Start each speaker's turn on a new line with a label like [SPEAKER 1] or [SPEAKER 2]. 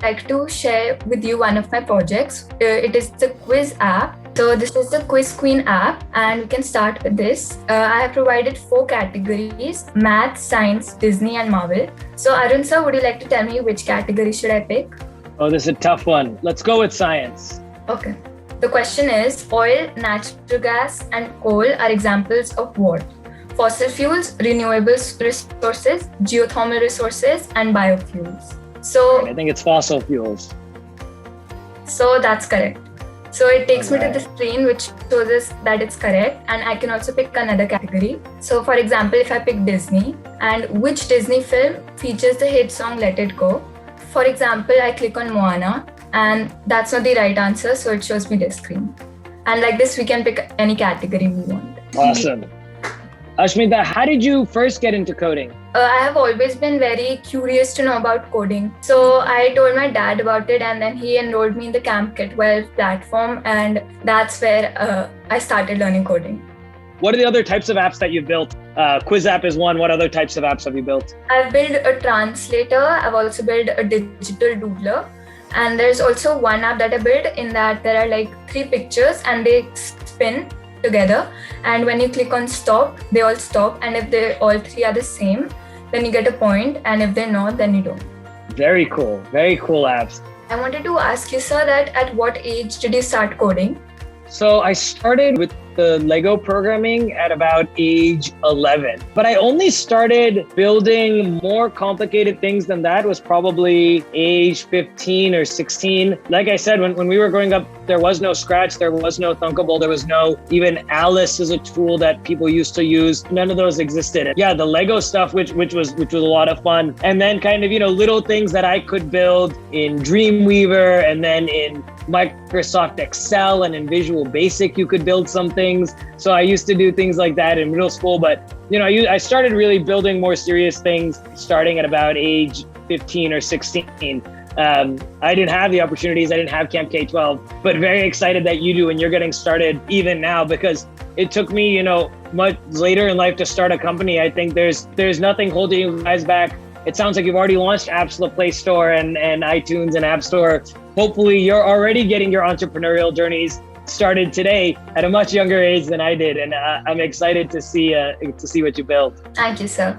[SPEAKER 1] like to share with you one of my projects. It is the quiz app. So this is the Quiz Queen app, and we can start with this. I have provided 4 categories: math, science, Disney, and Marvel. So Arun sir, would you like to tell me which category should I pick?
[SPEAKER 2] Oh, this is a tough one. Let's go with science.
[SPEAKER 1] Okay. The question is, oil, natural gas, and coal are examples of what? Fossil fuels, renewable resources, geothermal resources, and biofuels. So
[SPEAKER 2] I think it's fossil fuels.
[SPEAKER 1] So that's correct. So it takes me to the screen which shows us that it's correct, and I can also pick another category. So for example, if I pick Disney, and which Disney film features the hit song Let It Go? For example, I click on Moana, and that's not the right answer, so it shows me this screen. And like this, we can pick any category we want.
[SPEAKER 2] Awesome. Ashmita, how did you first get into coding?
[SPEAKER 1] I have always been very curious to know about coding. So I told my dad about it, and then he enrolled me in the Camp Kit 12 platform, and that's where I started learning coding.
[SPEAKER 2] What are the other types of apps that you've built? Quiz app is one. What other types of apps have you built?
[SPEAKER 1] I've built a translator. I've also built a digital doodler. And there's also one app that I built in that there are like 3 pictures and they spin together. And when you click on stop, they all stop. And if they all 3 are the same, then you get a point. And if they're not, then you don't.
[SPEAKER 2] Very cool. Very cool apps.
[SPEAKER 1] I wanted to ask you, sir, that at what age did you start coding?
[SPEAKER 2] So I started with the Lego programming at about age 11, but I only started building more complicated things than that was probably age 15 or 16. Like I said, when we were growing up, there was no Scratch, there was no Thunkable, there was no, even Alice is a tool that people used to use. None of those existed. Yeah, the Lego stuff, which was a lot of fun. And then kind of, little things that I could build in Dreamweaver, and then in Microsoft Excel and in Visual Basic, you could build some things. So I used to do things like that in middle school, but I started really building more serious things starting at about age 15 or 16. I didn't have the opportunities. I didn't have Camp K-12, but very excited that you do and you're getting started even now, because it took me, much later in life to start a company. I think there's nothing holding you guys back. It sounds like you've already launched apps to the Play Store and iTunes and App Store. Hopefully you're already getting your entrepreneurial journeys started today at a much younger age than I did. And I'm excited to see what you built.
[SPEAKER 1] Thank you, sir.